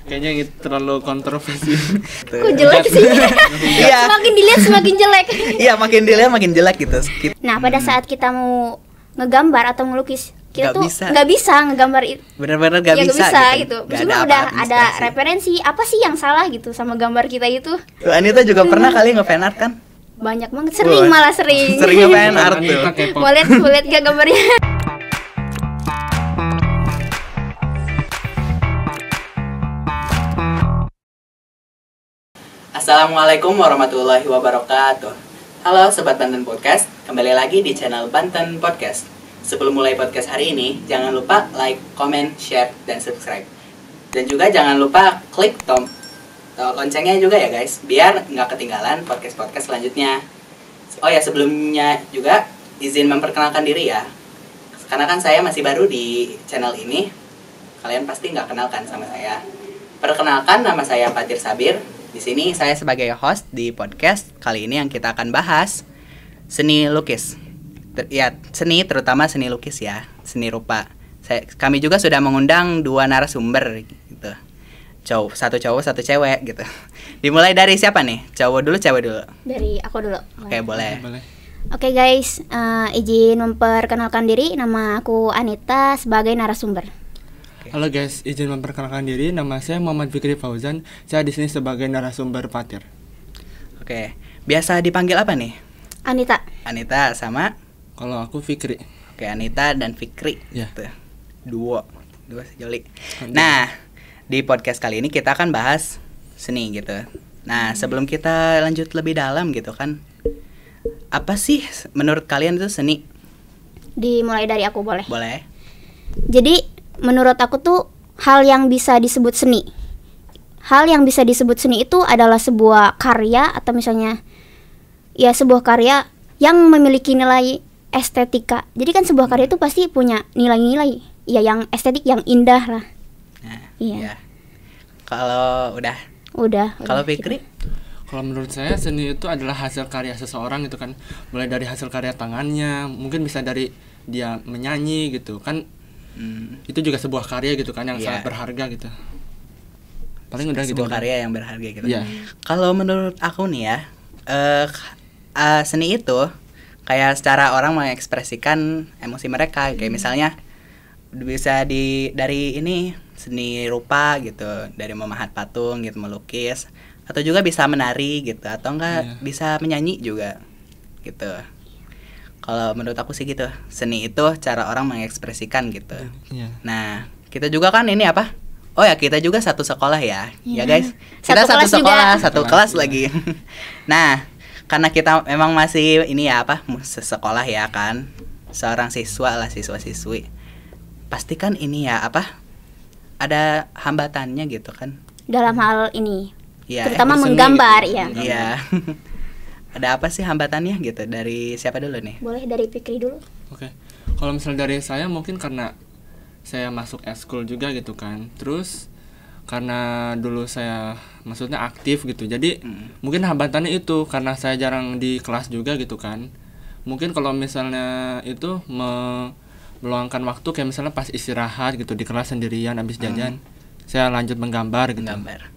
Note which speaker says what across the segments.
Speaker 1: Kayaknya itu terlalu kontroversi.
Speaker 2: Kok jelek sih?
Speaker 3: Iya.
Speaker 2: Semakin dilihat semakin jelek.
Speaker 3: Iya, makin dilihat makin jelek gitu.
Speaker 2: Nah, pada saat kita mau ngegambar atau ngelukis, kita
Speaker 3: Nggak
Speaker 2: tuh
Speaker 3: bisa.
Speaker 2: nggak bisa ngegambar itu.
Speaker 3: Bener-bener gak
Speaker 2: Ya nggak
Speaker 3: bisa,
Speaker 2: bisa gitu.
Speaker 3: gitu. Gak
Speaker 2: Maksudnya
Speaker 3: ada
Speaker 2: udah
Speaker 3: apa-apa
Speaker 2: ada
Speaker 3: inspirasi.
Speaker 2: referensi. Apa sih yang salah gitu sama gambar kita itu?
Speaker 3: Tuh, Anita juga pernah kali nge-fan art kan?
Speaker 2: Banyak banget, sering
Speaker 3: Wah.
Speaker 2: malah sering.
Speaker 3: Sering nge-fan art tuh.
Speaker 1: Anita K-pop.
Speaker 2: Mau lihat gak gambarnya?
Speaker 3: Assalamualaikum warahmatullahi wabarakatuh. Halo Sobat Banten Podcast, kembali lagi di channel Banten Podcast. Sebelum mulai podcast hari ini, jangan lupa like, comment, share, dan subscribe. Dan juga jangan lupa klik loncengnya juga ya guys, biar nggak ketinggalan podcast-podcast selanjutnya. Oh ya, sebelumnya juga izin memperkenalkan diri ya. Karena kan saya masih baru di channel ini, kalian pasti nggak kenal kan sama saya. Perkenalkan, nama saya Fatir Sabir. Di sini saya sebagai host di podcast kali ini yang kita akan bahas seni lukis. Seni, terutama seni lukis ya, seni rupa. Kami juga sudah mengundang 2 narasumber gitu. Satu cowok, satu cewek gitu. Dimulai dari siapa nih? Cowok dulu, cewek dulu?
Speaker 2: Dari aku dulu.
Speaker 3: Oke, boleh.
Speaker 2: Oke guys, izin memperkenalkan diri. Nama aku Anita sebagai narasumber.
Speaker 1: Halo guys, izin memperkenalkan diri. Nama saya Muhammad Fikri Fauzan. Saya di sini sebagai narasumber Fatir.
Speaker 3: Oke, biasa dipanggil apa nih?
Speaker 2: Anita.
Speaker 3: Anita sama?
Speaker 1: Kalau aku Fikri.
Speaker 3: Oke, Anita dan Fikri.
Speaker 1: Ya.
Speaker 3: Gitu. Dua sejoli. Nah, di podcast kali ini kita akan bahas seni gitu. Nah, sebelum kita lanjut lebih dalam gitu kan, apa sih menurut kalian itu seni?
Speaker 2: Dimulai dari aku boleh?
Speaker 3: Boleh.
Speaker 2: Jadi menurut aku tuh hal yang bisa disebut seni. Hal yang bisa disebut seni itu adalah sebuah karya atau misalnya ya sebuah karya yang memiliki nilai estetika. Jadi kan sebuah karya itu pasti punya nilai-nilai ya yang estetik, yang indah lah.
Speaker 3: Nah,
Speaker 2: Iya.
Speaker 3: ya. Kalau udah kalau Fikri?
Speaker 1: Kalau menurut saya seni itu adalah hasil karya seseorang gitu kan. Mulai dari hasil karya tangannya, mungkin bisa dari dia menyanyi gitu kan. Itu juga sebuah karya gitu kan yang sangat berharga gitu. Paling udah gitu.
Speaker 3: Sebuah karya yang berharga gitu.
Speaker 1: Iya.
Speaker 3: Kalau menurut aku nih ya, seni itu kayak secara orang mengekspresikan emosi mereka. Kayak misalnya bisa dari ini seni rupa gitu, dari memahat patung gitu, melukis, atau juga bisa menari gitu, atau enggak bisa menyanyi juga gitu. Kalau menurut aku sih gitu, seni itu cara orang mengekspresikan gitu.
Speaker 1: Iya.
Speaker 3: Nah, kita juga kan ini apa? Oh ya, kita juga satu sekolah ya, ya guys.
Speaker 2: Satu
Speaker 3: Kita satu
Speaker 2: kelas
Speaker 3: sekolah,
Speaker 2: juga.
Speaker 3: satu kelas lagi. Nah, karena kita memang masih ini ya apa, sekolah ya kan, seorang siswa lah, siswa-siswi. Pastikan ini ya apa, ada hambatannya gitu kan.
Speaker 2: Dalam hal ini,
Speaker 3: Ya,
Speaker 2: terutama
Speaker 1: berseni
Speaker 2: menggambar
Speaker 1: gitu.
Speaker 2: ya.
Speaker 3: Iya. Ada apa sih hambatannya gitu? Dari siapa dulu nih?
Speaker 2: Boleh dari Fikri dulu.
Speaker 1: Oke. Kalau misal dari saya mungkin karena saya masuk eskul juga gitu kan. Terus karena dulu saya maksudnya aktif gitu. Jadi mungkin hambatannya itu karena saya jarang di kelas juga gitu kan. Mungkin kalau misalnya itu meluangkan waktu kayak misalnya pas istirahat gitu di kelas sendirian habis jajan, saya lanjut menggambar gitu.
Speaker 3: Gambar.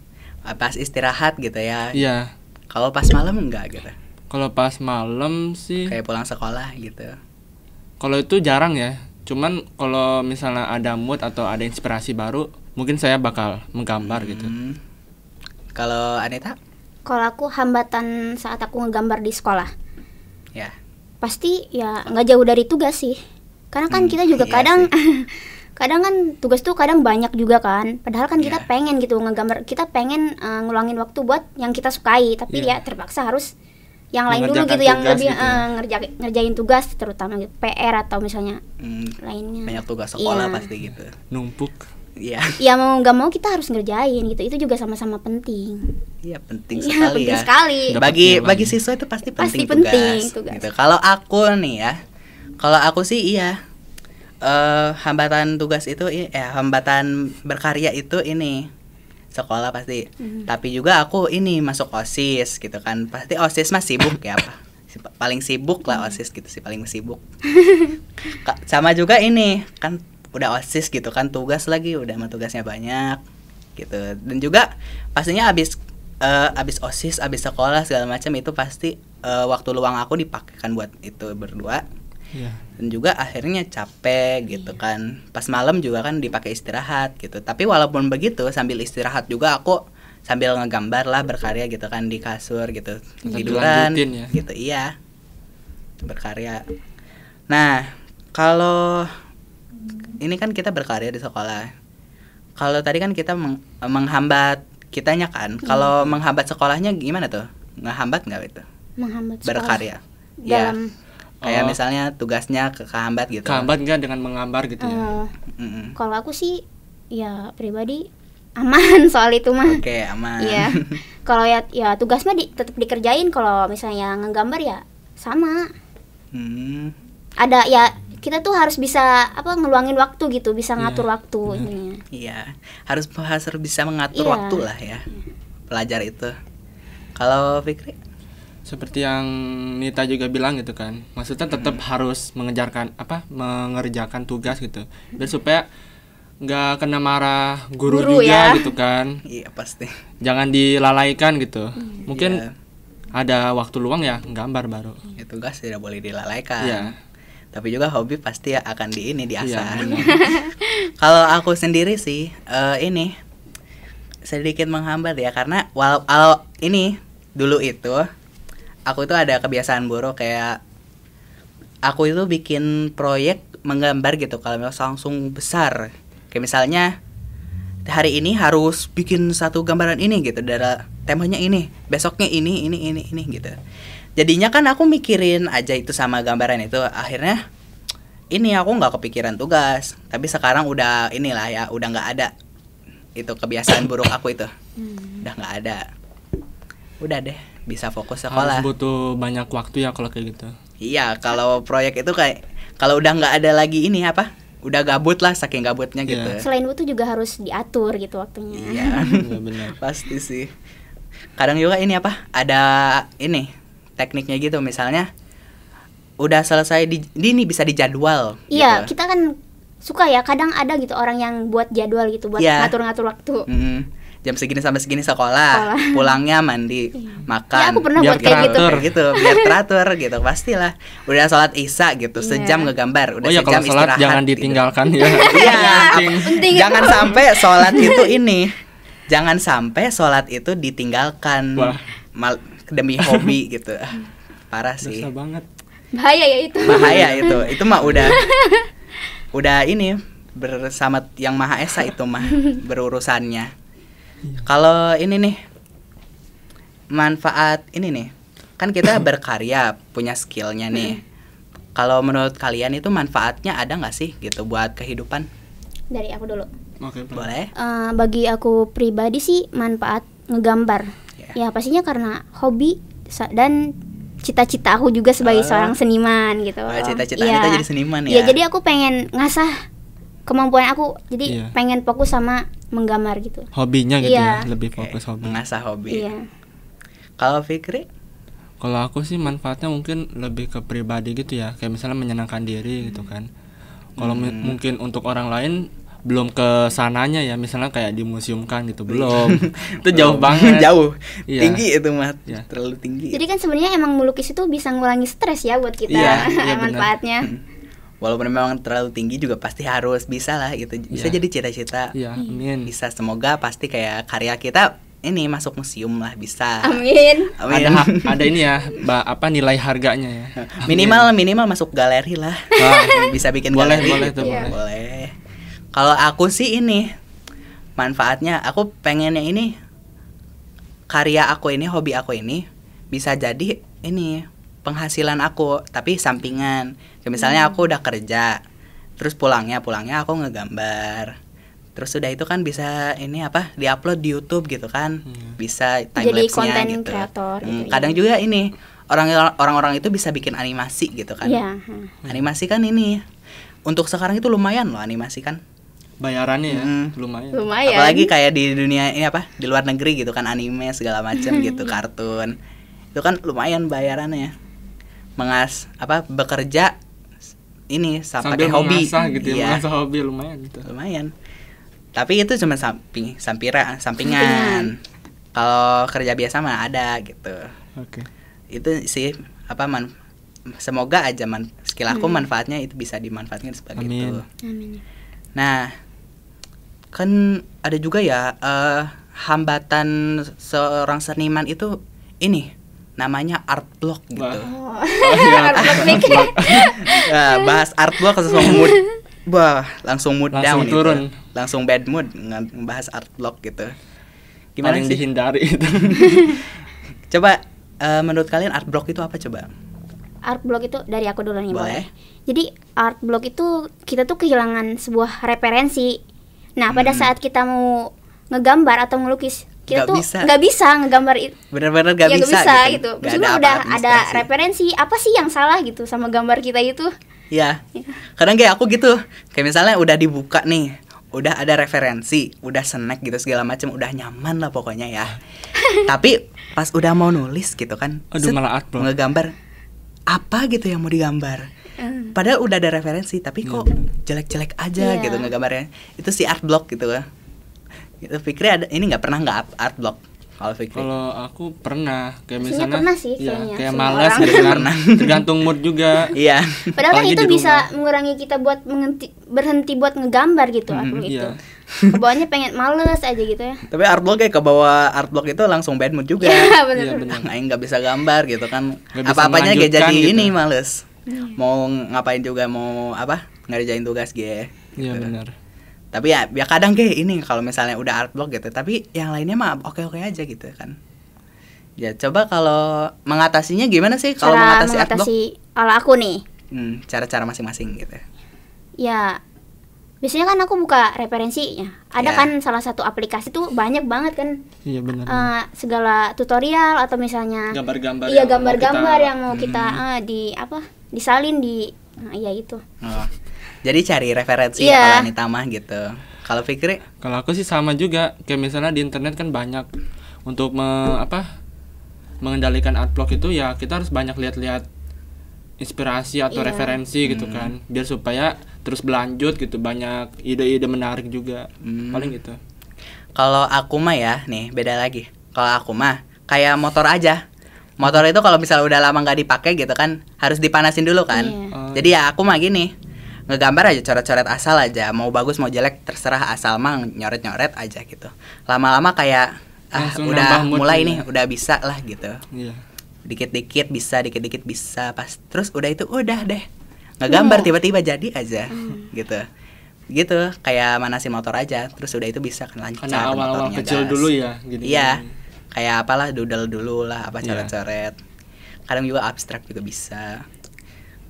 Speaker 3: Pas istirahat gitu ya.
Speaker 1: Iya.
Speaker 3: Kalau pas malam enggak gitu.
Speaker 1: Kalau pas malam sih
Speaker 3: Kayak pulang sekolah gitu.
Speaker 1: kalau itu jarang ya. Cuman kalau misalnya ada mood atau ada inspirasi baru, mungkin saya bakal menggambar gitu.
Speaker 3: Kalau Anita?
Speaker 2: Kalau aku hambatan saat aku ngegambar di sekolah,
Speaker 3: Ya.
Speaker 2: pasti ya nggak jauh dari tugas sih. Karena kan kita juga
Speaker 3: iya
Speaker 2: kadang kadang kan tugas tuh kadang banyak juga kan. Padahal kan kita pengen gitu ngegambar, kita pengen ngeluangin waktu buat yang kita sukai, tapi ya terpaksa harus yang lain dulu
Speaker 1: Mengerjakan
Speaker 2: gitu, yang
Speaker 1: tugas
Speaker 2: lebih
Speaker 1: gitu ya.
Speaker 2: ngerjain tugas terutama gitu, PR atau misalnya lainnya.
Speaker 3: Banyak tugas sekolah
Speaker 2: Iya.
Speaker 3: pasti gitu.
Speaker 1: Numpuk.
Speaker 3: Iya.
Speaker 2: Ya mau nggak mau kita harus ngerjain gitu. Itu juga sama-sama penting.
Speaker 3: Iya, penting
Speaker 2: Iya,
Speaker 3: sekali
Speaker 2: penting
Speaker 3: ya.
Speaker 2: sekali.
Speaker 3: Bagi siswa itu pasti
Speaker 2: Pasti
Speaker 3: penting
Speaker 2: penting
Speaker 3: tugas.
Speaker 2: tugas.
Speaker 3: Gitu. Kalau aku nih ya. Kalau aku sih iya. Hambatan tugas itu hambatan berkarya itu ini sekolah pasti. Tapi juga aku ini masuk OSIS gitu kan. Pasti OSIS mah sibuk ya apa. Paling sibuk lah OSIS gitu sih, paling sibuk. Sama juga ini kan udah OSIS gitu kan, tugas lagi udah mah tugasnya banyak gitu. Dan juga pastinya abis OSIS, abis sekolah segala macam itu pasti waktu luang aku dipakai kan buat itu berdua.
Speaker 1: Iya.
Speaker 3: Dan juga akhirnya capek gitu kan. Pas malam juga kan dipakai istirahat gitu. Tapi walaupun begitu sambil istirahat juga aku sambil ngegambar lah, berkarya gitu kan di kasur gitu. Tiduran
Speaker 1: ya.
Speaker 3: gitu, iya. Berkarya. Nah, kalau ini kan kita berkarya di sekolah. Kalau tadi kan kita menghambat kitanya kan. Kalau menghambat sekolahnya gimana tuh? Ngehambat nggak itu?
Speaker 2: Menghambat sekolah.
Speaker 3: Berkarya. Ya.
Speaker 2: Dalam
Speaker 3: Kayak misalnya tugasnya kehambat gitu.
Speaker 1: Kehambat nggak dengan menggambar gitu ya?
Speaker 2: Kalau aku sih ya pribadi aman soal itu mah.
Speaker 3: Oke, aman.
Speaker 2: Iya. Kalau ya tugas mah tetap dikerjain. Kalau misalnya ngegambar ya sama. Ada ya, kita tuh harus bisa ngeluangin waktu gitu, bisa ngatur waktu ininya.
Speaker 3: Iya, harus bisa mengatur
Speaker 2: Iya.
Speaker 3: waktu lah ya. Pelajar itu. Kalau Fikri?
Speaker 1: Seperti yang Nita juga bilang gitu kan, maksudnya tetap harus mengerjakan tugas gitu, biar supaya nggak kena marah guru juga
Speaker 2: ya.
Speaker 1: gitu kan.
Speaker 3: Iya pasti.
Speaker 1: Jangan dilalaikan gitu. Mungkin
Speaker 3: Iya.
Speaker 1: ada waktu luang ya gambar baru.
Speaker 3: Ya, tugas tidak boleh dilalaikan.
Speaker 1: Iya.
Speaker 3: Tapi juga hobi pasti akan diasah.
Speaker 1: Iya, benar.
Speaker 3: Kalau aku sendiri sih ini sedikit menghambat ya, karena ini dulu itu aku itu ada kebiasaan buruk, kayak aku itu bikin proyek menggambar gitu kalau langsung besar. Kayak misalnya hari ini harus bikin satu gambaran ini gitu, dari temanya ini, besoknya ini gitu. Jadinya kan aku mikirin aja itu sama gambaran itu, akhirnya ini aku nggak kepikiran tugas. Tapi sekarang udah inilah ya, udah nggak ada itu kebiasaan buruk aku itu, udah nggak ada. Udah deh, bisa fokus sekolah.
Speaker 1: Harus butuh banyak waktu ya kalau kayak gitu.
Speaker 3: Iya, kalau proyek itu kayak kalau udah nggak ada lagi ini udah gabut lah, saking gabutnya gitu.
Speaker 2: Selain itu juga harus diatur gitu waktunya.
Speaker 3: Iya,
Speaker 1: Iya benar.
Speaker 3: pasti sih. Kadang juga ini ada ini tekniknya gitu, misalnya udah selesai ini bisa dijadwal.
Speaker 2: Iya,
Speaker 3: gitu.
Speaker 2: kita kan suka ya, kadang ada gitu orang yang buat jadwal gitu buat
Speaker 3: Iya.
Speaker 2: ngatur-ngatur waktu.
Speaker 3: Jam segini sampai segini sekolah, pulangnya mandi, makan.
Speaker 2: Ya, aku pernah
Speaker 1: Biar
Speaker 2: buat kayak gitu.
Speaker 3: gitu, biar teratur gitu, pastilah. Udah sholat isya gitu, sejam ngegambar, udah
Speaker 1: Oh ya, kalau
Speaker 3: sejam
Speaker 1: sholat
Speaker 3: istirahat.
Speaker 1: jangan
Speaker 3: gitu.
Speaker 1: ditinggalkan ya.
Speaker 3: Iya,
Speaker 2: Penting
Speaker 3: jangan
Speaker 2: itu.
Speaker 3: sampai sholat itu jangan sampai sholat itu ditinggalkan.
Speaker 1: Wah.
Speaker 3: Demi hobi gitu. Parah sih.
Speaker 1: Dosa banget.
Speaker 2: Bahaya ya itu.
Speaker 3: Bahaya itu mah udah ini bersama yang Maha Esa itu mah berurusannya. Kalau ini nih manfaat ini nih, kan kita berkarya punya skillnya nih. Kalau menurut kalian itu manfaatnya ada nggak sih gitu buat kehidupan?
Speaker 2: Dari aku dulu.
Speaker 1: Oke,
Speaker 3: Boleh?
Speaker 2: Bagi aku pribadi sih manfaat ngegambar.
Speaker 3: Ya.
Speaker 2: Ya pastinya karena hobi dan cita-cita aku juga sebagai seorang seniman gitu.
Speaker 3: Wah, cita-cita
Speaker 2: Iya.
Speaker 3: kita jadi seniman ya.
Speaker 2: Iya, jadi aku pengen ngasah kemampuan aku. Jadi
Speaker 1: Iya.
Speaker 2: pengen fokus sama menggambar gitu.
Speaker 1: Hobinya gitu
Speaker 2: Iya.
Speaker 1: ya, lebih
Speaker 3: Oke,
Speaker 1: fokus hobi.
Speaker 3: mengasah hobi.
Speaker 2: Iya.
Speaker 3: Kalau Fikri?
Speaker 1: Kalau aku sih manfaatnya mungkin lebih ke pribadi gitu ya, kayak misalnya menyenangkan diri gitu kan. Kalau mungkin untuk orang lain belum ke sananya ya, misalnya kayak dimuseumkan gitu, belum. Itu jauh banget.
Speaker 3: Jauh.
Speaker 1: Iya.
Speaker 3: Tinggi itu mah.
Speaker 1: Iya.
Speaker 3: Terlalu tinggi.
Speaker 2: Jadi kan sebenarnya emang melukis itu bisa ngurangi stres ya buat kita.
Speaker 3: Iya,
Speaker 1: iya benar.
Speaker 2: Manfaatnya.
Speaker 3: Walaupun memang terlalu tinggi juga pasti harus bisa lah gitu. Bisa
Speaker 1: Iya.
Speaker 3: jadi cita-cita.
Speaker 1: Iya, amin.
Speaker 3: Bisa, semoga pasti kayak karya kita ini masuk museum lah, bisa.
Speaker 2: Amin.
Speaker 3: Amin.
Speaker 1: Ada ini ya, nilai harganya ya.
Speaker 3: minimal masuk galeri lah.
Speaker 1: Wah,
Speaker 3: Bisa bikin
Speaker 1: boleh,
Speaker 3: galeri.
Speaker 1: boleh tuh,
Speaker 2: Iya.
Speaker 3: Boleh. Kalau aku sih ini manfaatnya, aku pengennya ini karya aku ini, hobi aku ini bisa jadi ini penghasilan aku, tapi sampingan. Kayak misalnya aku udah kerja, terus pulangnya aku ngegambar. Terus udah itu kan bisa ini diupload di YouTube gitu kan. Bisa time
Speaker 2: Jadi
Speaker 3: lapse-nya
Speaker 2: konten
Speaker 3: gitu.
Speaker 2: kreator gitu,
Speaker 3: Kadang juga ini orang-orang itu bisa bikin animasi gitu kan.
Speaker 2: Iya.
Speaker 3: Animasi kan ini untuk sekarang itu lumayan loh, animasi kan.
Speaker 1: bayarannya ya, lumayan.
Speaker 2: Lumayan.
Speaker 3: Apalagi kayak di dunia ini di luar negeri gitu kan, anime segala macam gitu, kartun. Itu kan lumayan bayarannya. Bekerja ini pakai
Speaker 1: Sambil
Speaker 3: hobi.
Speaker 1: mengasah gitu ya,
Speaker 3: Iya,
Speaker 1: mengasah hobi lumayan gitu.
Speaker 3: lumayan. Tapi itu cuma sampingan. Kalau kerja biasa mah ada gitu.
Speaker 1: Oke.
Speaker 3: Itu sih apa semoga aja skill aku manfaatnya itu bisa dimanfaatkan sebagai
Speaker 1: Amin.
Speaker 3: itu.
Speaker 2: Amin.
Speaker 3: Nah, kan ada juga ya hambatan seorang seniman itu ini namanya art block gitu.
Speaker 1: Wah.
Speaker 3: Nah, bahas art block langsung mood
Speaker 1: Langsung
Speaker 3: down
Speaker 1: turun.
Speaker 3: itu. Langsung bad mood ngebahas art block gitu. Gimana
Speaker 1: Paling
Speaker 3: sih?
Speaker 1: dihindari itu.
Speaker 3: Coba menurut kalian art block itu apa coba?
Speaker 2: Art block itu dari aku dulu nih,
Speaker 3: Boleh.
Speaker 2: Jadi art block itu kita tuh kehilangan sebuah referensi. Nah, pada saat kita mau ngegambar atau ngelukis, kita
Speaker 3: Nggak
Speaker 2: tuh
Speaker 3: bisa.
Speaker 2: nggak bisa ngegambar itu.
Speaker 3: Bener-bener gak
Speaker 2: Ya,
Speaker 3: bisa,
Speaker 2: gitu.
Speaker 3: gitu. Nggak
Speaker 2: Maksudnya
Speaker 3: ada
Speaker 2: udah
Speaker 3: apa-apa
Speaker 2: ada
Speaker 3: inspirasi.
Speaker 2: referensi. Apa sih yang salah gitu sama gambar kita itu?
Speaker 3: Ya, kadang kayak aku gitu. Kayak misalnya udah dibuka nih, udah ada referensi, udah snack gitu segala macam, udah nyaman lah pokoknya ya. Tapi pas udah mau nulis gitu kan,
Speaker 1: Aduh, malah art block.
Speaker 3: ngegambar apa gitu yang mau digambar. Padahal udah ada referensi, tapi kok jelek-jelek aja
Speaker 2: Iya.
Speaker 3: gitu ngegambarnya. Itu si art block gitu lah. Gitu, Fikri ada ini nggak pernah nggak art block kalau Fikri?
Speaker 1: Kalau aku pernah kayak
Speaker 2: Maksudnya
Speaker 1: misalnya
Speaker 2: pernah sih
Speaker 1: iya,
Speaker 2: kayaknya,
Speaker 1: kayak
Speaker 2: semua
Speaker 1: malas
Speaker 2: orang.
Speaker 1: gitu kan.
Speaker 3: Pernah.
Speaker 1: Tergantung mood juga.
Speaker 3: Iya.
Speaker 2: Padahal kan
Speaker 1: Apalagi
Speaker 2: itu
Speaker 1: di
Speaker 2: bisa
Speaker 1: rumah.
Speaker 2: mengurangi kita buat berhenti buat ngegambar gitu art block itu.
Speaker 1: Iya.
Speaker 2: Kebawaannya pengen males aja gitu ya.
Speaker 3: Tapi art block kayak ke bawah art block itu langsung bad mood juga.
Speaker 2: Iya, bener.
Speaker 1: Iya benar.
Speaker 3: Aing nggak bisa gambar gitu kan.
Speaker 1: Nggak bisa
Speaker 3: Apa-apanya kayak
Speaker 1: melanjutkan
Speaker 3: jadi
Speaker 1: gitu.
Speaker 3: ini males. Mau ngapain juga mau apa? Ngerjain tugas gitu.
Speaker 1: Iya benar.
Speaker 3: Tapi ya kadang kayak ini kalau misalnya udah art block gitu, tapi yang lainnya mah oke-oke aja gitu kan. Ya coba kalau mengatasinya gimana sih kalau
Speaker 2: Cara
Speaker 3: mengatasi art block?
Speaker 2: mengatasi kalau aku nih,
Speaker 3: Cara-cara masing-masing gitu.
Speaker 2: ya biasanya kan aku buka referensinya. Ada
Speaker 3: Ya.
Speaker 2: kan salah satu aplikasi tuh banyak banget kan
Speaker 1: Iya benar.
Speaker 2: segala tutorial atau misalnya
Speaker 1: Gambar-gambar.
Speaker 2: iya
Speaker 1: yang mau
Speaker 2: gambar-gambar
Speaker 1: kita-
Speaker 2: yang mau kita disalin di iya itu.
Speaker 3: Oh. Jadi cari referensi
Speaker 2: Iya.
Speaker 3: kalau Anita mah gitu. Kalau Fikri?
Speaker 1: Kalau aku sih sama juga. Kayak misalnya di internet kan banyak untuk mengendalikan art block itu ya kita harus banyak lihat-lihat inspirasi atau
Speaker 2: Iya.
Speaker 1: referensi gitu kan. Biar supaya terus berlanjut gitu, banyak ide-ide menarik juga. Paling gitu.
Speaker 3: Kalau aku mah ya, nih beda lagi. Kalau aku mah kayak motor aja. Motor itu kalau misalnya udah lama nggak dipakai gitu kan, harus dipanasin dulu kan.
Speaker 2: Iya.
Speaker 1: Oh.
Speaker 3: Jadi ya aku mah gini, ngegambar aja coret-coret asal aja. Mau bagus mau jelek terserah, asal mah nyoret-nyoret aja gitu. Lama-lama kayak
Speaker 1: Langsung
Speaker 3: udah
Speaker 1: nambah mood
Speaker 3: mulai
Speaker 1: juga.
Speaker 3: nih, udah bisa lah gitu.
Speaker 1: Iya.
Speaker 3: Dikit-dikit bisa pas terus udah itu udah deh. Ngegambar tiba-tiba jadi aja gitu. Gitu kayak manasin motor aja, terus udah itu bisa kan lancar
Speaker 1: Karena awal-awal
Speaker 3: motornya
Speaker 1: kecil
Speaker 3: gas.
Speaker 1: dulu ya gini.
Speaker 3: Iya, kayak apalah doodle dulu lah, apa
Speaker 1: Iya.
Speaker 3: coret-coret. Kadang juga abstrak juga bisa.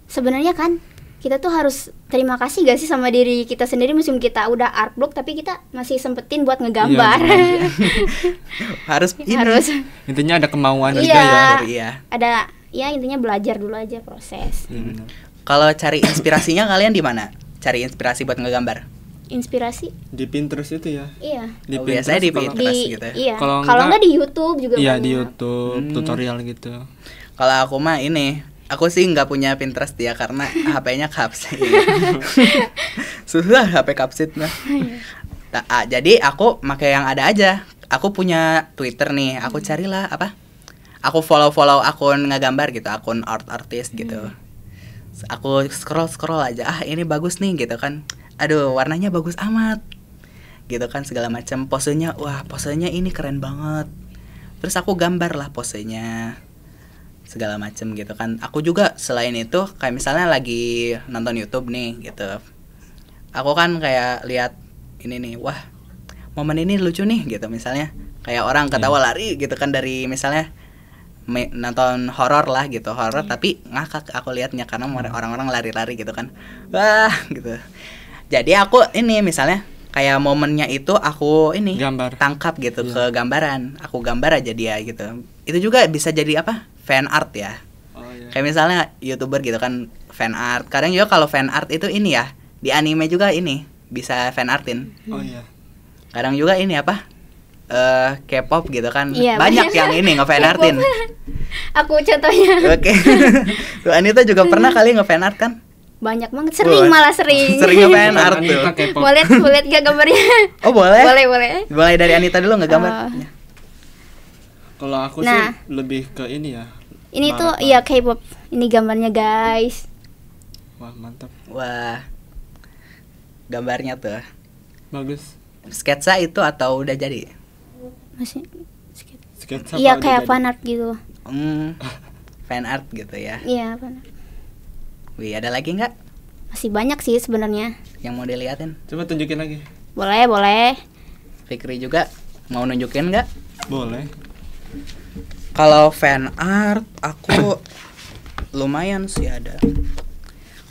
Speaker 2: Sebenarnya kan kita tuh harus terima kasih gak sih sama diri kita sendiri meskipun kita udah art block tapi kita masih sempetin buat ngegambar.
Speaker 1: Iya,
Speaker 3: Harus ini.
Speaker 2: Harus
Speaker 1: Intinya ada kemauan juga
Speaker 2: Iya.
Speaker 1: ya.
Speaker 3: Iya.
Speaker 2: ada ya intinya belajar dulu aja proses.
Speaker 1: Iya, benar.
Speaker 3: Kalau cari inspirasinya kalian di mana? Cari inspirasi buat ngegambar.
Speaker 2: Inspirasi
Speaker 1: Di Pinterest itu ya.
Speaker 2: iya
Speaker 1: Di
Speaker 3: Oh, biasanya di
Speaker 1: kalau-
Speaker 3: Pinterest.
Speaker 2: di
Speaker 3: gitu ya?
Speaker 2: iya
Speaker 1: Kalau
Speaker 2: kalau
Speaker 1: enggak-
Speaker 2: enggak di YouTube juga
Speaker 1: Iya
Speaker 2: banyak.
Speaker 1: di YouTube tutorial gitu.
Speaker 3: Kalau aku mah ini, aku sih nggak punya Pinterest ya karena HP-nya kapsit. Susah HP kapsit mah. Jadi aku pakai yang ada aja. Aku punya Twitter nih, aku carilah apa? Aku follow akun ngegambar gitu, akun art artist gitu. Aku scroll aja, ini bagus nih gitu kan. Aduh, warnanya bagus amat. Gitu kan segala macam. Posenya, wah posenya ini keren banget. Terus aku gambar lah posenya. Segala macam gitu kan. Aku juga selain itu kayak misalnya lagi nonton YouTube nih gitu. Aku kan kayak lihat ini nih, wah momen ini lucu nih gitu misalnya. Kayak orang ketawa lari gitu kan dari misalnya nonton horor lah gitu, horor tapi ngakak aku liatnya karena orang-orang lari-lari gitu kan. Wah, gitu. Jadi aku ini misalnya kayak momennya itu aku ini
Speaker 1: Gambar.
Speaker 3: tangkap gitu ke gambaran. Aku gambar aja dia gitu. Itu juga bisa jadi apa? Fan art ya.
Speaker 1: Oh iya.
Speaker 3: Kayak misalnya YouTuber gitu kan fan art. Kadang juga kalau fan art itu ini ya, di anime juga ini bisa fan artin.
Speaker 1: Oh iya.
Speaker 3: Kadang juga ini apa? K-pop gitu kan.
Speaker 2: Iya,
Speaker 3: Banyak yang ini nge-fan artin.
Speaker 2: Aku contohnya
Speaker 3: Oke. Tuh Anita juga pernah kali nge-fan art kan?
Speaker 2: Banyak banget, sering malah sering.
Speaker 3: Sering nge-fan art tuh.
Speaker 1: Anita K-pop.
Speaker 2: Boleh gak gambarnya?
Speaker 3: Oh boleh.
Speaker 2: Boleh.
Speaker 3: Mulai dari Anita dulu nggak gambar.
Speaker 1: Kalau aku
Speaker 2: Nah.
Speaker 1: sih lebih ke ini ya.
Speaker 2: Ini tuh
Speaker 1: Barat.
Speaker 2: iya K-pop. Ini gambarnya guys.
Speaker 1: Wah, mantap.
Speaker 3: Wah, gambarnya tuh
Speaker 1: Bagus.
Speaker 3: sketsa itu atau udah jadi?
Speaker 2: Masih
Speaker 1: Sketsa
Speaker 2: iya
Speaker 1: apa udah
Speaker 2: kayak
Speaker 1: jadi?
Speaker 2: fan art gitu.
Speaker 3: Fan art gitu ya.
Speaker 2: Iya, fan art.
Speaker 3: Wih, ada lagi nggak
Speaker 2: Masih banyak sih sebenarnya.
Speaker 3: yang mau diliatin?
Speaker 1: Coba tunjukin lagi.
Speaker 2: Boleh.
Speaker 3: Fikri juga mau nunjukin nggak?
Speaker 1: Boleh.
Speaker 3: Kalau fan art aku lumayan sih ada.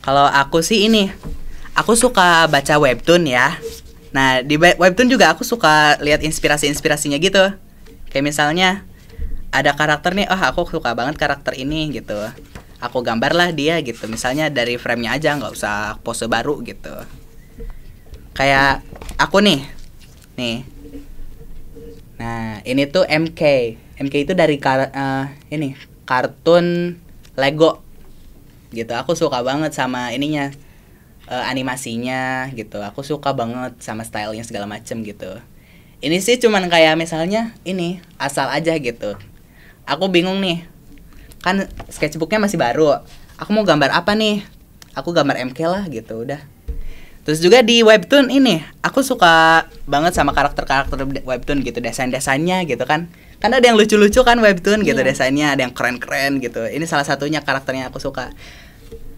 Speaker 3: Kalau aku sih ini, aku suka baca webtoon ya. Nah di webtoon juga aku suka lihat inspirasinya gitu. Kayak misalnya ada karakter nih, aku suka banget karakter ini gitu. Aku gambar lah dia gitu. Misalnya dari framenya aja, nggak usah pose baru gitu. Kayak aku nih. Nah ini tuh MK itu dari ini kartun Lego gitu. Aku suka banget sama ininya, animasinya gitu. Aku suka banget sama stylenya segala macem gitu. Ini sih cuman kayak misalnya ini asal aja gitu. Aku bingung nih, kan sketchbooknya masih baru. Aku mau gambar apa nih? Aku gambar MK lah gitu udah. Terus juga di webtoon ini, aku suka banget sama karakter-karakter webtoon gitu, desain-desainnya gitu kan. Kan ada yang lucu-lucu kan webtoon gitu, desainnya ada yang keren-keren gitu. Ini salah satunya karakternya aku suka.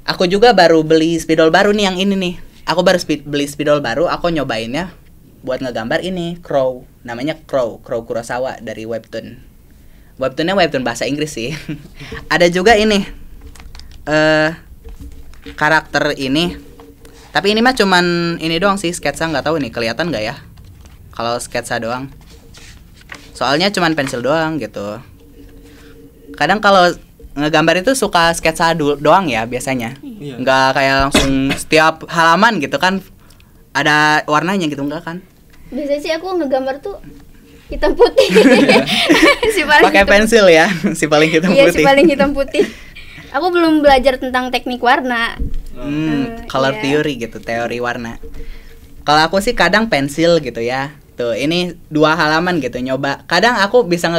Speaker 3: Aku juga baru beli spidol baru nih yang ini nih. Aku baru beli spidol baru, aku nyobainnya buat ngegambar ini Crow. Namanya Crow Kurosawa dari webtoon. Webtoonnya webtoon bahasa Inggris sih. Ada juga ini karakter ini. Tapi ini mah cuman ini doang sih, sketsa, nggak tahu nih kelihatan nggak ya? Kalau sketsa doang. Soalnya cuman pensil doang gitu. Kadang kalau ngegambar itu suka sketsa doang ya biasanya.
Speaker 1: Iya.
Speaker 3: Nggak kayak langsung setiap halaman gitu kan ada warnanya gitu, enggak kan?
Speaker 2: Biasanya sih aku ngegambar tuh hitam putih.
Speaker 3: Pakai pensil ya, si paling hitam
Speaker 2: Iya,
Speaker 3: putih.
Speaker 2: si paling hitam putih. Aku belum belajar tentang teknik warna.
Speaker 3: Color
Speaker 2: iya.
Speaker 3: theory gitu, teori warna. Kalau aku sih kadang pensil gitu ya. Tuh, ini 2 halaman gitu nyoba. Kadang aku bisa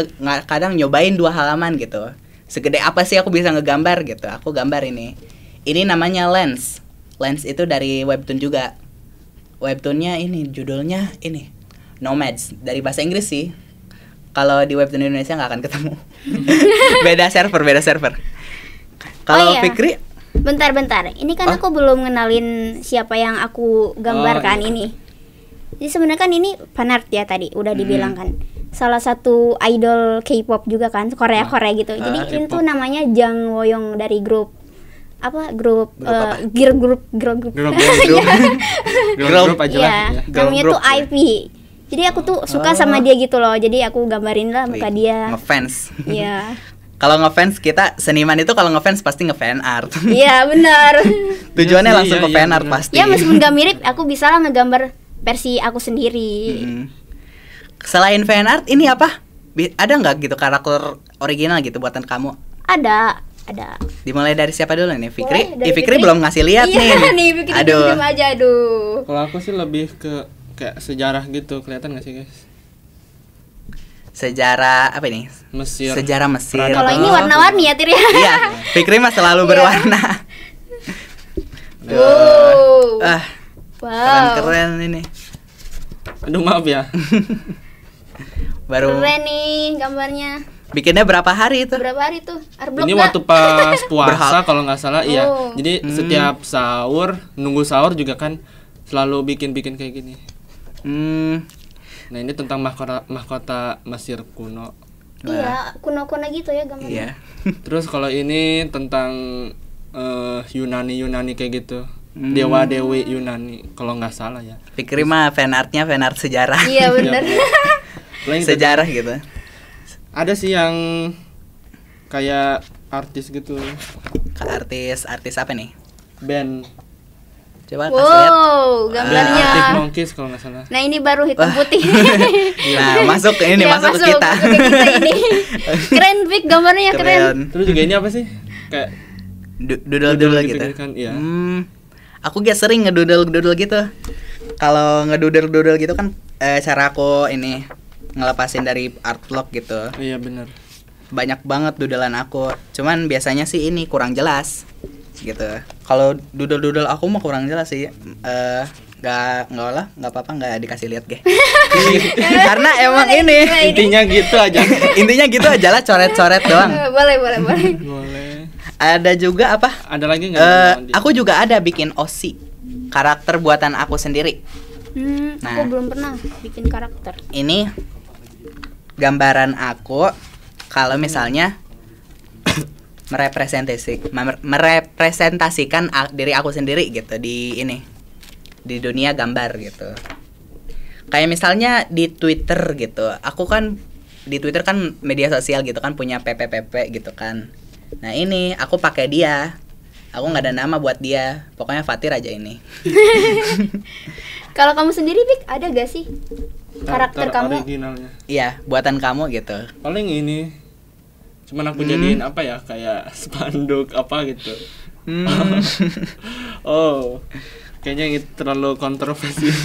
Speaker 3: kadang nyobain 2 halaman gitu. Segede apa sih aku bisa ngegambar gitu. Aku gambar ini. Ini namanya Lens. Lens itu dari webtoon juga. Webtoonnya ini judulnya ini Nomads, dari bahasa Inggris sih. Kalau di webtoon Indonesia nggak akan ketemu. beda server. Kalau
Speaker 2: iya.
Speaker 3: Fikri,
Speaker 2: Bentar. Ini kan aku belum ngenalin siapa yang aku gambarkan ini. Jadi sebenarnya kan ini fanart ya tadi udah dibilang kan. Salah satu idol K-pop juga kan, Korea gitu. Jadi ini tuh namanya Jang Woyong dari grup
Speaker 1: Grup
Speaker 2: girl
Speaker 1: group aja lah.
Speaker 2: ya.
Speaker 1: Ya.
Speaker 2: Namanya
Speaker 3: group
Speaker 2: tuh IP. Jadi aku tuh suka sama dia gitu loh. Jadi aku gambarin lah muka dia.
Speaker 3: ngefans.
Speaker 2: Iya.
Speaker 3: Kalau ngefans kita seniman itu kalau ngefans pasti ngefan art.
Speaker 2: Iya, benar.
Speaker 3: Tujuannya
Speaker 1: Iya sih,
Speaker 3: langsung
Speaker 1: iya,
Speaker 3: ke fan
Speaker 1: iya,
Speaker 3: art
Speaker 1: bener.
Speaker 3: pasti.
Speaker 2: Ya meskipun gak mirip, aku bisa lah ngegambar versi aku sendiri.
Speaker 3: Selain fan art ini apa? Ada nggak gitu karakter original gitu buatan kamu?
Speaker 2: Ada.
Speaker 3: Dimulai dari siapa dulu nih? Fikri?
Speaker 2: Boleh, dari
Speaker 3: Fikri
Speaker 2: Fikri.
Speaker 3: belum ngasih lihat
Speaker 2: Iya,
Speaker 3: nih.
Speaker 2: Fikri
Speaker 3: Aduh.
Speaker 2: diem aja, aduh.
Speaker 1: Kalau aku sih lebih ke kayak sejarah gitu, kelihatan nggak sih guys?
Speaker 3: Sejarah apa ini?
Speaker 1: Mesir.
Speaker 3: Sejarah Mesir.
Speaker 2: Kalau ini warna-warni ya, Tir ya.
Speaker 3: Iya, Fikri mah selalu berwarna.
Speaker 2: Wow. Wow.
Speaker 3: Keren ini.
Speaker 1: Aduh maaf ya.
Speaker 3: Baru
Speaker 2: Keren nih gambarnya.
Speaker 3: bikinnya berapa hari itu?
Speaker 2: Berapa hari tuh? Artblock
Speaker 1: Ini
Speaker 2: nggak?
Speaker 1: waktu pas puasa kalau nggak salah, iya.
Speaker 2: Oh.
Speaker 1: Jadi setiap sahur, nunggu sahur juga kan selalu bikin kayak gini. Nah ini tentang mahkota Mesir kuno.
Speaker 2: Iya, kuno-kuno gitu ya gambarnya.
Speaker 3: Iya.
Speaker 1: Terus kalau ini tentang Yunani kayak gitu. Dewa Dewi Yunani kalau nggak salah ya.
Speaker 3: Fikri mah fan artnya fan art sejarah.
Speaker 2: Iya, benar.
Speaker 1: Lain
Speaker 3: Sejarah gitu.
Speaker 1: ada sih yang kayak artis gitu,
Speaker 3: Ke artis apa nih?
Speaker 1: band
Speaker 3: Coba kasih lihat.
Speaker 2: Wow, gambarnya.
Speaker 1: Arctic Monkeys kalau nggak salah.
Speaker 2: Nah, ini baru hitam putih.
Speaker 3: Nah, masuk ke ini,
Speaker 2: Iya,
Speaker 3: masuk ke kita.
Speaker 2: ini. Keren, Vic, gambarnya keren.
Speaker 1: Terus juga ini apa sih? Kayak
Speaker 3: Doodle
Speaker 1: doodle
Speaker 3: gitu.
Speaker 1: gitu kan, iya.
Speaker 3: aku gak sering ngedudel gitu. Kalau ngedudel gitu kan cara aku ini ngelepasin dari art block gitu.
Speaker 1: Iya benar.
Speaker 3: Banyak banget dudelan aku. Cuman biasanya sih ini kurang jelas gitu. Kalau dudel aku mah kurang jelas sih. Nggak apa-apa nggak dikasih lihat ge. Karena emang ini
Speaker 1: Intinya gitu aja.
Speaker 3: intinya gitu aja lah, coret-coret doang.
Speaker 2: Boleh.
Speaker 1: Boleh.
Speaker 3: Ada juga apa?
Speaker 1: Ada lagi nggak?
Speaker 3: Aku juga ada bikin OC, karakter buatan aku sendiri.
Speaker 2: Aku belum pernah bikin karakter.
Speaker 3: Ini gambaran aku kalau misalnya merepresentasikan diri aku sendiri gitu di dunia gambar gitu. Kayak misalnya di Twitter gitu. Aku kan di Twitter kan media sosial gitu kan, punya PPPP gitu kan. Nah ini aku pakai dia. Aku nggak ada nama buat dia. Pokoknya Fatir aja ini.
Speaker 2: Kalau kamu sendiri, Pik, ada gak sih karakter kamu?
Speaker 1: Originalnya.
Speaker 3: Iya, buatan kamu gitu.
Speaker 1: Paling ini cuman aku jadiin apa ya, kayak spanduk apa gitu. Oh, kayaknya itu terlalu kontroversial.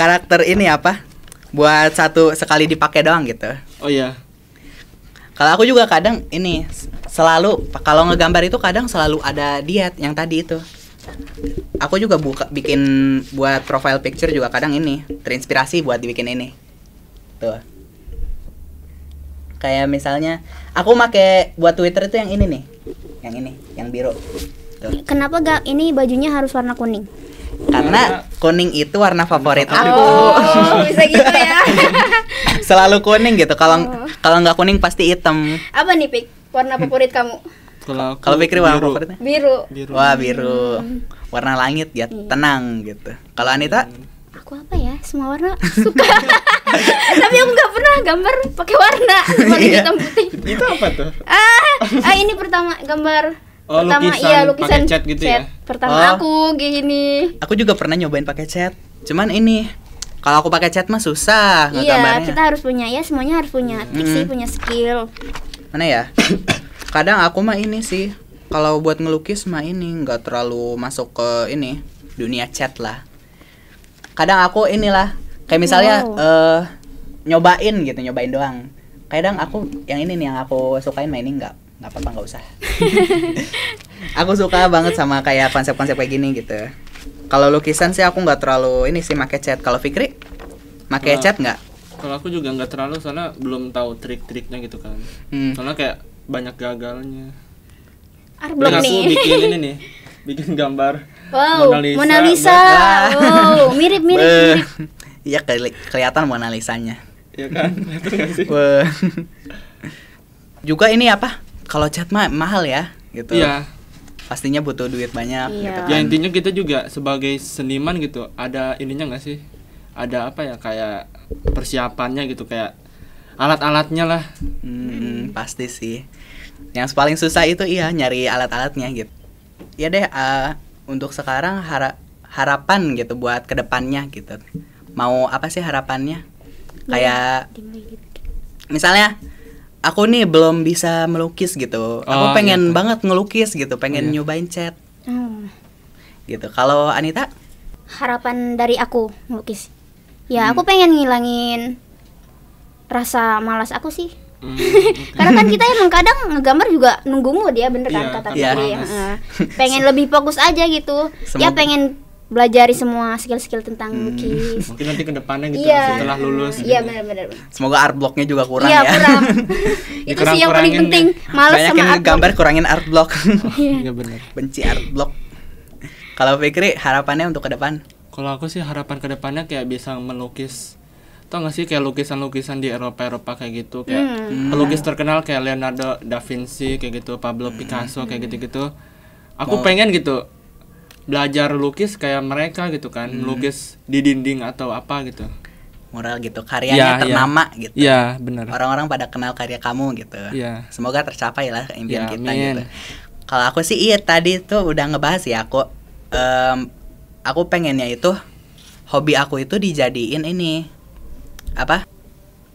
Speaker 3: Karakter ini apa? Buat sekali dipakai doang gitu.
Speaker 1: Oh iya.
Speaker 3: Kalau aku juga kadang ini selalu kalau ngegambar itu kadang selalu ada diet yang tadi itu. Aku juga bikin buat profile picture juga kadang ini terinspirasi buat dibikin ini. Tuh. Kayak misalnya aku make buat Twitter itu yang ini nih. Yang ini, yang biru. Tuh.
Speaker 2: Kenapa gak ini bajunya harus warna kuning?
Speaker 3: Karena kuning itu warna favorit aku.
Speaker 2: Oh, bisa gitu ya.
Speaker 3: Selalu kuning gitu. Kalau nggak kuning pasti hitam.
Speaker 2: Apa nih, Pik? Warna favorit kamu?
Speaker 3: Kalau Fikri warna favoritnya?
Speaker 2: Biru.
Speaker 3: Wah, biru. Warna langit ya, tenang gitu. Kalau Anita?
Speaker 2: Aku apa ya? Semua warna suka. Tapi aku nggak pernah gambar pakai warna hitam putih.
Speaker 1: Itu apa tuh?
Speaker 2: Ini pertama gambar.
Speaker 1: Oh,
Speaker 2: Pertama lukisan
Speaker 1: pakai cat gitu ya?
Speaker 2: Pertama aku gini.
Speaker 3: Aku juga pernah nyobain pakai cat. Cuman ini kalau aku pakai cat mah susah ngegambarnya.
Speaker 2: Iya, kita harus punya semuanya harus punya trik sih, punya skill.
Speaker 3: Mana ya? Kadang aku mah ini sih, kalau buat ngelukis mah ini nggak terlalu masuk ke ini dunia cat lah. Kadang aku inilah kayak misalnya nyobain doang. Kadang aku yang ini nih yang aku sukain mah ini nggak apa-apa, nggak usah. Aku suka banget sama kayak konsep-konsep kayak gini gitu. Kalau lukisan sih aku nggak terlalu ini sih make cat. Kalau Fikri make cat nggak?
Speaker 1: Kalau aku juga nggak terlalu, soalnya belum tahu trik-triknya gitu kan. Soalnya kayak banyak gagalnya.
Speaker 2: Artblock
Speaker 1: Aku
Speaker 2: nih.
Speaker 1: bikin ini nih, bikin gambar
Speaker 2: Wow, Mona Lisa. Wow, mirip.
Speaker 3: Iya, kelihatan Mona Lisanya.
Speaker 1: Iya kan? Itu nggak sih?
Speaker 3: Juga ini apa? Kalau cat mah mahal ya, gitu.
Speaker 1: Iya.
Speaker 3: Pastinya butuh duit banyak.
Speaker 2: Iya.
Speaker 3: Gitu
Speaker 1: Ya
Speaker 3: kan.
Speaker 1: intinya kita juga sebagai seniman gitu, ada ininya nggak sih? Ada apa ya, kayak persiapannya gitu, kayak alat-alatnya lah.
Speaker 3: Pasti sih. Yang paling susah itu nyari alat-alatnya gitu. Ya deh, untuk sekarang harapan gitu buat kedepannya gitu. Mau apa sih harapannya? Kayak misalnya aku nih belum bisa melukis gitu. Aku pengen banget ngelukis gitu, pengen nyobain cat. Gitu. Kalau Anita?
Speaker 2: Harapan dari aku melukis. Ya, aku pengen ngilangin rasa malas aku sih. Karena kan kita emang kadang ngegambar juga nunggu mood ya, bener kan kata Fikri. Pengen lebih fokus aja gitu. Ya pengen belajari semua skill-skill tentang lukis.
Speaker 1: Mungkin nanti ke depannya gitu setelah lulus.
Speaker 2: Iya,
Speaker 1: gitu.
Speaker 2: benar-benar.
Speaker 3: Semoga art blocknya juga kurang
Speaker 2: Iya,
Speaker 3: ya.
Speaker 2: kurang. Itu sih yang paling penting. Malas
Speaker 3: Banyakin
Speaker 2: sama art
Speaker 3: gambar, kurangin art block.
Speaker 1: Iya benar.
Speaker 3: Benci art block. Kalau Fikri harapannya untuk ke depan?
Speaker 1: Kalau aku sih harapan ke depannya kayak bisa melukis. Tau gak sih kayak lukisan-lukisan di Eropa kayak gitu, kayak pelukis terkenal kayak Leonardo da Vinci kayak gitu, Pablo Picasso kayak gitu-gitu. Aku pengen gitu belajar lukis kayak mereka gitu kan, melukis di dinding atau apa gitu.
Speaker 3: Mural gitu, karyanya ternama gitu.
Speaker 1: Iya, benar.
Speaker 3: Orang-orang pada kenal karya kamu gitu.
Speaker 1: Iya.
Speaker 3: Semoga tercapai lah impian kita
Speaker 1: amin.
Speaker 3: gitu. Kalau aku sih tadi tuh udah ngebahas ya, aku pengennya itu hobi aku itu dijadiin ini apa?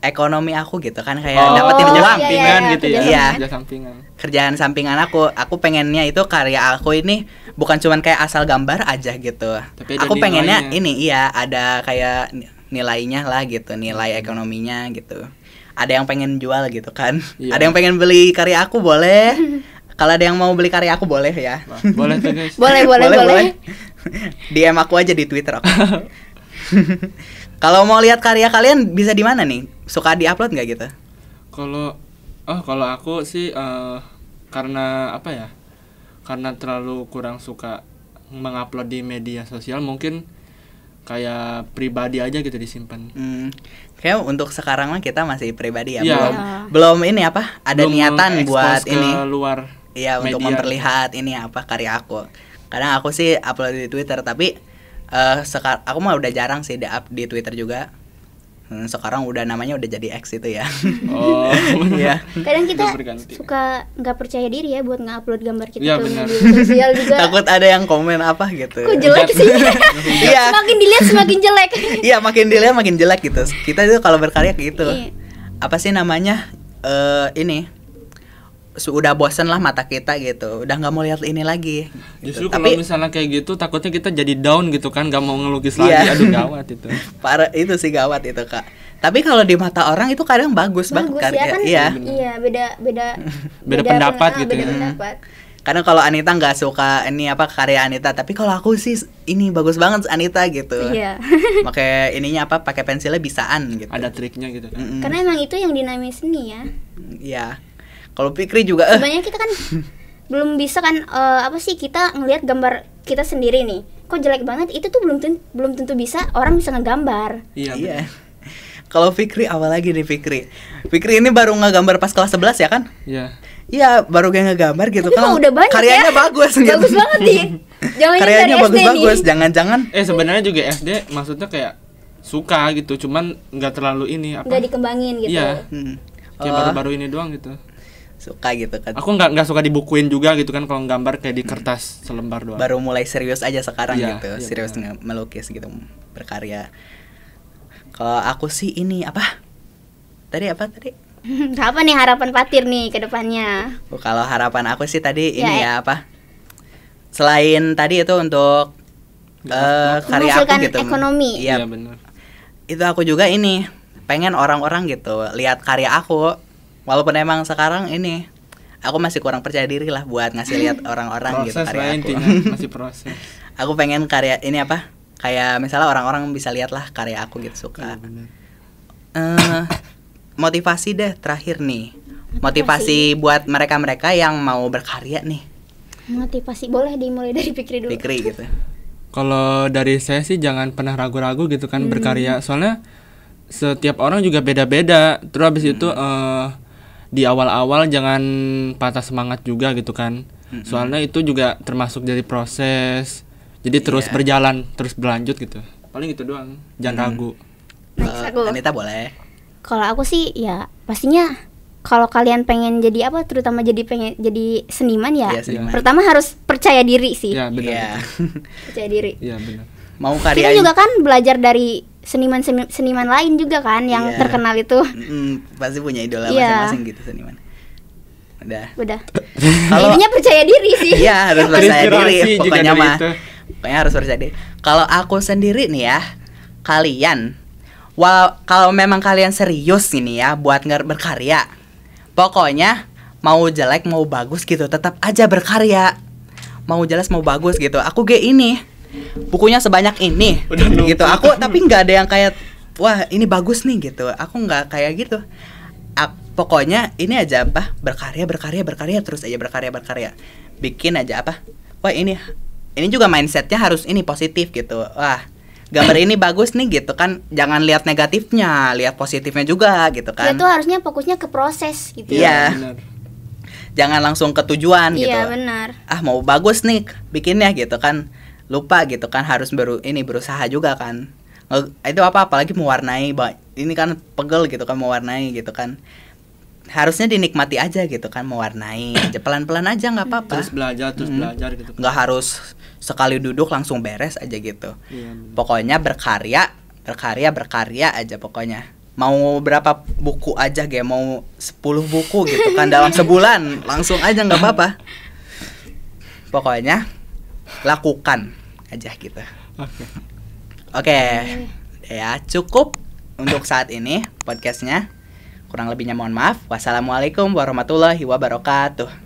Speaker 3: ekonomi aku gitu kan, kayak dapetin
Speaker 1: kerja
Speaker 3: uang
Speaker 1: sampingan
Speaker 2: iya,
Speaker 1: gitu ya.
Speaker 3: iya.
Speaker 1: Kerja sampingan.
Speaker 3: Kerjaan sampingan aku pengennya itu karya aku ini bukan cuman kayak asal gambar aja gitu.
Speaker 1: Tapi ada
Speaker 3: Aku pengennya
Speaker 1: nilainya.
Speaker 3: ini iya ada kayak nilainya lah gitu, nilai ekonominya gitu. Ada yang pengen jual gitu kan.
Speaker 1: Iya.
Speaker 3: Ada yang pengen beli karya aku boleh. Kalau ada yang mau beli karya aku boleh ya.
Speaker 1: Wah, boleh tuh guys.
Speaker 2: Boleh.
Speaker 3: DM aku aja di Twitter. Oke. Kalau mau lihat karya kalian bisa di mana nih? Suka diupload nggak gitu?
Speaker 1: Kalau aku sih karena apa ya? Karena terlalu kurang suka mengupload di media sosial, mungkin kayak pribadi aja gitu disimpan.
Speaker 3: Kayak untuk sekarang mah kita masih pribadi ya,
Speaker 1: Iya.
Speaker 3: belum ini apa? Ada
Speaker 1: Belum
Speaker 3: niatan buat
Speaker 1: expose
Speaker 3: ini.
Speaker 1: keluar.
Speaker 3: Iya, untuk
Speaker 1: media.
Speaker 3: memperlihat ini apa karya aku. Kadang aku sih upload di Twitter, tapi sekarang aku mah udah jarang sih di-up di Twitter juga. Sekarang udah namanya udah jadi X itu ya.
Speaker 1: Oh,
Speaker 3: Iya.
Speaker 2: Kadang kita
Speaker 1: Udah berganti.
Speaker 2: suka nggak percaya diri ya buat nge-upload gambar kita
Speaker 1: Iya,
Speaker 2: ke
Speaker 1: benar.
Speaker 2: media sosial juga.
Speaker 3: Takut ada yang komen apa gitu.
Speaker 2: Kok jelek sih?
Speaker 3: Iya.
Speaker 2: Semakin dilihat semakin jelek.
Speaker 3: Iya, makin dilihat makin jelek gitu. Kita itu kalau berkarya gitu.
Speaker 2: Iya.
Speaker 3: Apa sih namanya? Ini sudah bosen lah mata kita gitu. Udah nggak mau lihat ini lagi.
Speaker 1: Justru
Speaker 3: Gitu.
Speaker 1: kalau
Speaker 3: Tapi
Speaker 1: misalnya kayak gitu takutnya kita jadi down gitu kan, gak mau ngelukis
Speaker 3: Iya.
Speaker 1: lagi. Aduh gawat itu.
Speaker 3: parah itu sih gawat itu, Kak. Tapi kalau di mata orang itu kadang bagus banget
Speaker 2: Bagus
Speaker 3: karya.
Speaker 2: ya kan?
Speaker 3: Iya.
Speaker 2: Iya, beda
Speaker 1: Beda pendapat gitu
Speaker 2: beda
Speaker 1: ya.
Speaker 2: pendapat.
Speaker 3: Karena kalau Anita nggak suka ini apa karya Anita, tapi kalau aku sih ini bagus banget Anita gitu.
Speaker 2: Iya.
Speaker 3: Pakai ininya apa? Pakai pensilnya bisaan gitu.
Speaker 1: Ada triknya gitu kan.
Speaker 3: Mm-mm.
Speaker 2: Karena emang itu yang dinamai seni ya.
Speaker 3: Iya. Kalau Fikri juga
Speaker 2: Sebenarnya kita kan belum bisa kan apa sih kita ngelihat gambar kita sendiri nih. Kok jelek banget? Itu tuh belum tentu bisa orang bisa ngegambar.
Speaker 1: Iya.
Speaker 3: Iya. Kalau Fikri awal lagi nih Fikri. Fikri ini baru ngegambar pas kelas 11 ya kan?
Speaker 1: Iya.
Speaker 3: Iya, baru kayak ngegambar gitu
Speaker 2: Tapi
Speaker 3: kan.
Speaker 2: kok udah banyak
Speaker 3: karyanya
Speaker 2: ya?
Speaker 3: bagus gitu.
Speaker 2: Bagus banget nih. Jangan
Speaker 3: Karyanya
Speaker 2: dari SD
Speaker 3: bagus-bagus,
Speaker 2: nih.
Speaker 3: jangan-jangan
Speaker 1: Sebenarnya juga SD maksudnya kayak suka gitu, cuman nggak terlalu ini apa?
Speaker 2: Nggak dikembangin gitu.
Speaker 1: Iya. Kayak
Speaker 3: Oh,
Speaker 1: baru-baru ini doang gitu.
Speaker 3: suka gitu kan.
Speaker 1: Aku nggak suka dibukuin juga gitu kan, kalau gambar kayak di kertas selembar doang.
Speaker 3: Baru mulai serius aja sekarang
Speaker 1: Iya,
Speaker 3: gitu,
Speaker 1: iya,
Speaker 3: serius
Speaker 1: benar.
Speaker 3: melukis gitu, berkarya. Kalau aku sih ini apa? Tadi apa tadi?
Speaker 2: Apa nih harapan Fatir nih ke depannya?
Speaker 3: Kalau harapan aku sih tadi
Speaker 2: Ya,
Speaker 3: ini ya apa? Selain tadi itu untuk karya aku
Speaker 2: Menghasilkan
Speaker 3: gitu.
Speaker 2: ekonomi.
Speaker 3: Iya,
Speaker 1: Iya benar.
Speaker 3: itu aku juga ini pengen orang-orang gitu lihat karya aku. Walaupun emang sekarang ini aku masih kurang percaya diri lah buat ngasih lihat orang-orang gitu
Speaker 1: Proses lah
Speaker 3: karya aku.
Speaker 1: intinya, masih proses.
Speaker 3: Aku pengen karya ini apa? Kayak misalnya orang-orang bisa lihat lah karya aku gitu,
Speaker 1: Iya,
Speaker 3: suka.
Speaker 1: benar.
Speaker 3: Motivasi deh terakhir nih. Motivasi buat mereka-mereka yang mau berkarya nih,
Speaker 2: Motivasi boleh dimulai dari Fikri dulu.
Speaker 3: Fikri gitu.
Speaker 1: Kalau dari saya sih jangan pernah ragu-ragu gitu kan berkarya. Soalnya setiap orang juga beda-beda. Terus habis itu di awal-awal jangan patah semangat juga gitu kan. Soalnya itu juga termasuk dari proses. Jadi terus
Speaker 3: Iya.
Speaker 1: berjalan, terus berlanjut gitu. Paling gitu doang. Jangan ragu.
Speaker 2: Next aku.
Speaker 3: Anita boleh.
Speaker 2: Kalau aku sih ya pastinya kalau kalian pengen jadi apa, terutama pengen jadi seniman ya.
Speaker 3: Iya, seniman.
Speaker 2: Pertama harus percaya diri sih.
Speaker 1: Iya, benar.
Speaker 3: Iya.
Speaker 2: Percaya diri.
Speaker 1: Iya, benar.
Speaker 3: Mau
Speaker 2: Kita
Speaker 3: karya
Speaker 2: juga kan belajar dari seniman lain juga kan yang
Speaker 3: Iya.
Speaker 2: terkenal itu.
Speaker 3: Pasti punya idola
Speaker 2: Iya.
Speaker 3: masing-masing gitu seniman. Udah.
Speaker 2: Udah.
Speaker 3: Kalau
Speaker 2: Intinya percaya diri sih.
Speaker 3: iya harus percaya diri
Speaker 1: Inspirasi juga
Speaker 3: pokoknya
Speaker 1: dari
Speaker 3: mah.
Speaker 1: itu.
Speaker 3: Pokoknya harus percaya diri. Kalau aku sendiri nih ya, kalian kalau memang kalian serius ini ya buat berkarya, pokoknya mau jelek mau bagus gitu tetap aja berkarya. Mau jelas mau bagus gitu. Aku ini bukunya sebanyak ini
Speaker 1: Udah numpuk.
Speaker 3: gitu. Aku tapi nggak ada yang kayak wah ini bagus nih gitu. Aku nggak kayak gitu. Pokoknya ini aja apa berkarya terus aja berkarya bikin aja apa wah ini juga mindsetnya harus ini positif gitu. Wah gambar ini bagus nih gitu kan, jangan lihat negatifnya, lihat positifnya juga gitu
Speaker 2: Kita
Speaker 3: kan.
Speaker 2: tuh harusnya fokusnya ke proses gitu.
Speaker 3: Iya.
Speaker 1: Benar.
Speaker 3: Jangan langsung ke tujuan gitu.
Speaker 2: Iya benar.
Speaker 3: Mau bagus nih bikinnya gitu kan, lupa gitu kan harus berusaha juga kan. Itu apalagi mewarnai ini kan pegel gitu kan, mewarnai gitu kan, harusnya dinikmati aja gitu kan, mewarnai aja pelan-pelan aja nggak apa-apa,
Speaker 1: Terus belajar gitu.
Speaker 3: nggak harus sekali duduk langsung beres aja gitu.
Speaker 1: Iya, benar.
Speaker 3: Pokoknya berkarya aja pokoknya. mau berapa buku aja ge, mau 10 buku gitu kan dalam sebulan, langsung aja nggak apa-apa. Pokoknya lakukan aja gitu. Oke. Ya, cukup untuk saat ini podcastnya. Kurang lebihnya mohon maaf. Wassalamualaikum warahmatullahi wabarakatuh.